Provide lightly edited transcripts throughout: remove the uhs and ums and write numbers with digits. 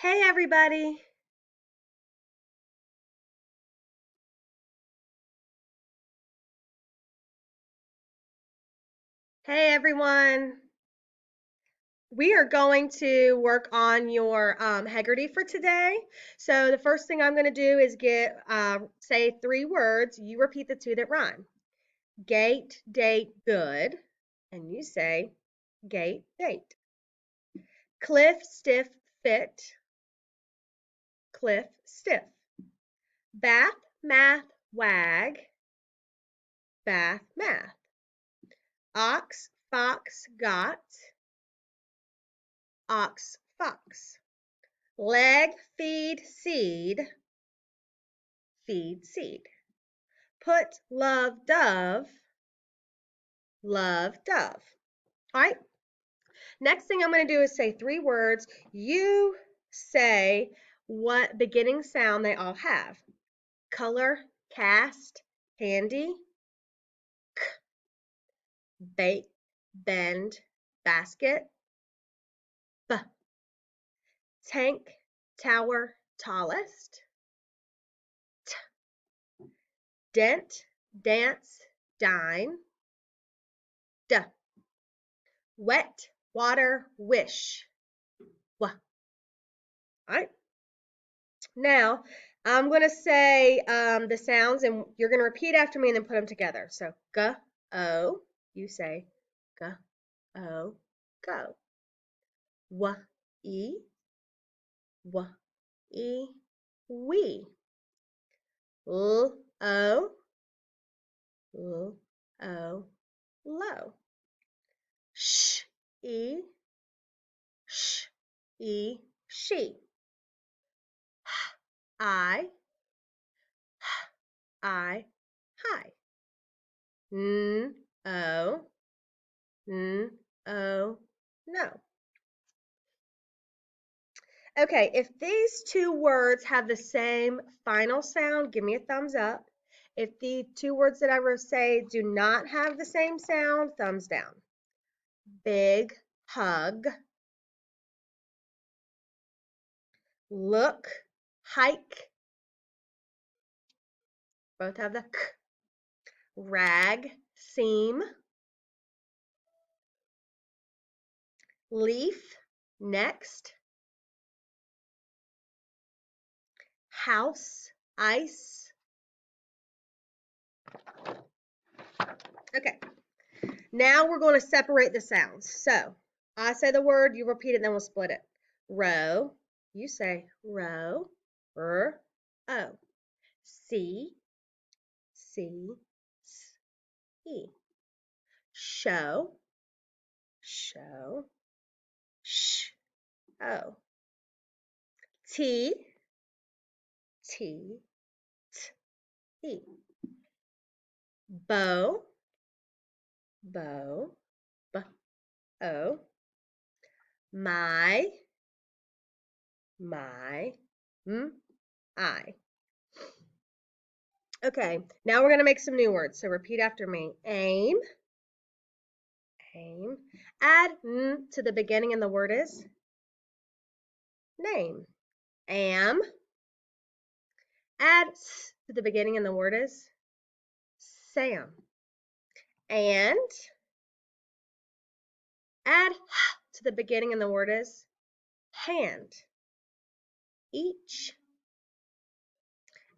Hey everybody. Hey everyone. We are going to work on your Heggerty for today. So the first thing I'm going to do is say three words. You repeat the two that rhyme. Gate, date, good. And you say gate, date. Cliff, stiff, fit. Cliff, stiff. Bath, math, wag. Bath, math. Ox, fox, got. Ox, fox. Leg, feed, seed. Feed, seed. Put, love, dove. Love, dove. All right. Next thing I'm going to do is say three words. You say what beginning sound they all have. Color, cast, handy, bake, bend, basket, b. Tank, tower, tallest, t. Dent, dance, dine, d. Wet, water, wish, w. All right. Now, I'm going to say the sounds, and you're going to repeat after me and then put them together. So, g, o, you say g, o, go. W, e, w, e, we. L, o, l, o, low. Sh, e, sh, e, she. I, I, hi. N, o, n, o, no. Okay, if these two words have the same final sound, give me a thumbs up. If the two words that I will say do not have the same sound, thumbs down. Big, hug. Look, hike. Both have the k. Rag, seam. Leaf, next. House, ice. Okay, now we're going to separate the sounds. So I say the word, you repeat it, then we'll split it. Row, you say row, o. See, see, e. Show, show, o. Tea, t, e. Bow, bow, o. My, I. Okay, now we're going to make some new words. So repeat after me. Aim, aim. Add n to the beginning and the word is name. Am. Add s to the beginning and the word is Sam. And add h to the beginning and the word is hand. Each.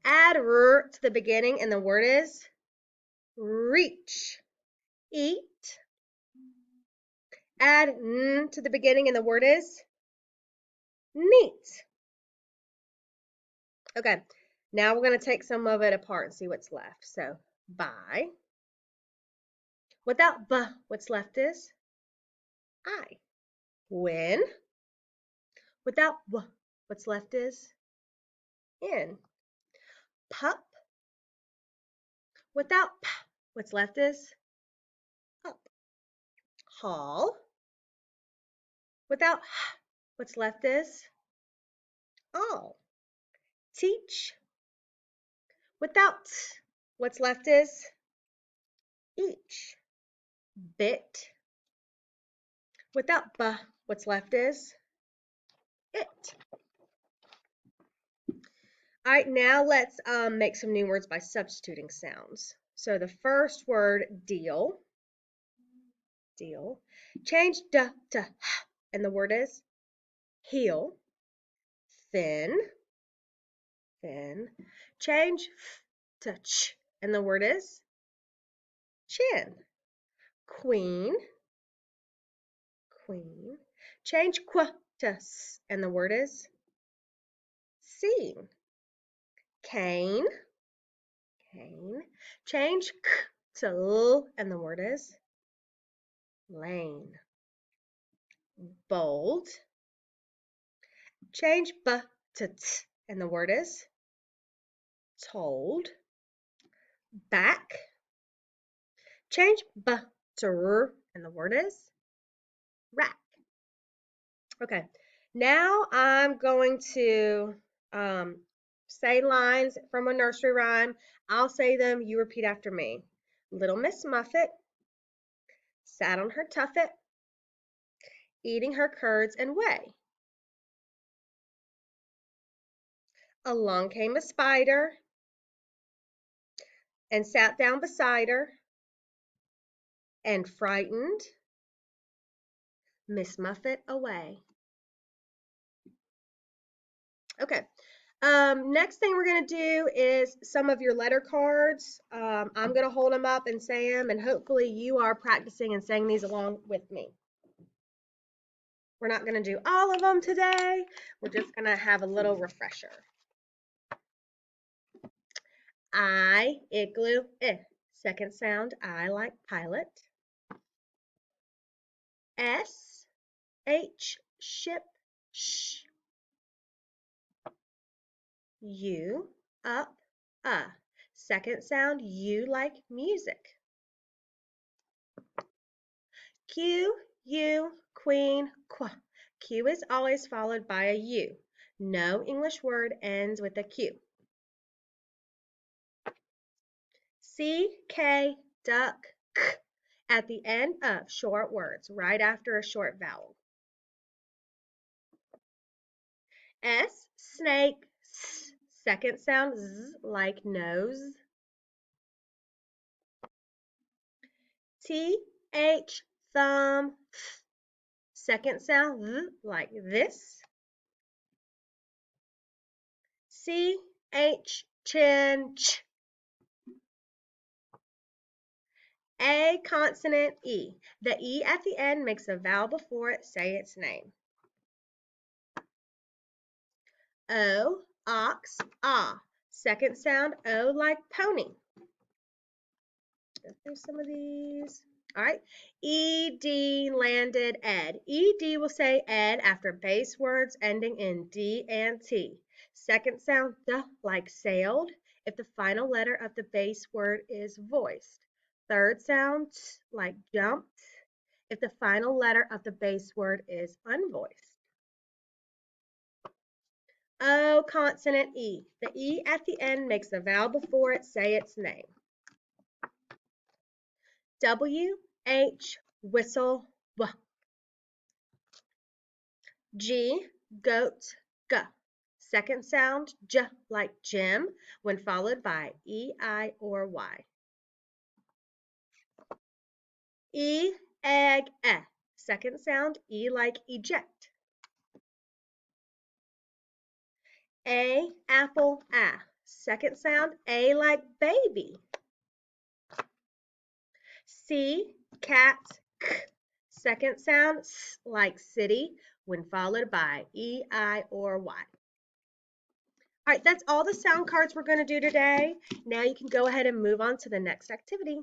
Add r to the beginning and the word is reach. Eat. Add n to the beginning and the word is neat. Okay, now we're going to take some of it apart and see what's left. So, by. Without b, what's left is I. When. Without w, what's left is in. Pup. Without p, what's left is up. Hall. Without h, what's left is all. Teach. Without t, what's left is each. Bit. Without b, what's left is it. All right, now let's make some new words by substituting sounds. So the first word, deal, deal. Change d to h, and the word is heel, thin, thin. Change f to ch, and the word is chin, queen, queen. Change qu to s, and the word is seen, cane, cane. Change k to l, and the word is lane, bold. Change b to t, and the word is told, back. Change b to r, and the word is rack. Okay, now I'm going to um, say lines from a nursery rhyme. I'll say them, you repeat after me. Little Miss Muffet sat on her tuffet, eating her curds and whey. Along came a spider and sat down beside her and frightened Miss Muffet away. Okay. Next thing we're going to do is some of your letter cards. I'm going to hold them up and say them, and hopefully you are practicing and saying these along with me. We're not going to do all of them today. We're just going to have a little refresher. I, igloo, eh. Second sound, I like pilot. S, H, ship, sh. U, up, second sound, you like music. Q, U, queen, qu. Q is always followed by a U. No English word ends with a Q. C, K, duck, k. At the end of short words, right after a short vowel. S, snake, s. Second sound, z, like nose. T, H, thumb, th. Second sound, th, like this. C, H, chin, ch. A, consonant, E. The E at the end makes a vowel before it. Say its name. O, ox, ah. Second sound, O like pony. Go through some of these. All right. ED, landed, ed. ED will say ed after base words ending in D and T. Second sound, D like sailed, if the final letter of the base word is voiced. Third sound, T like jumped, if the final letter of the base word is unvoiced. O, consonant, E. The E at the end makes a vowel before it. Say its name. W, H, whistle, w. G, goat, g. Second sound, j like Jim, when followed by E, I, or Y. E, egg, e. Second sound, E like eject. A, apple, a. Second sound, A like baby. C, cat, k. Second sound, s like city, when followed by E, I, or Y. All right, that's all the sound cards we're going to do today. Now you can go ahead and move on to the next activity.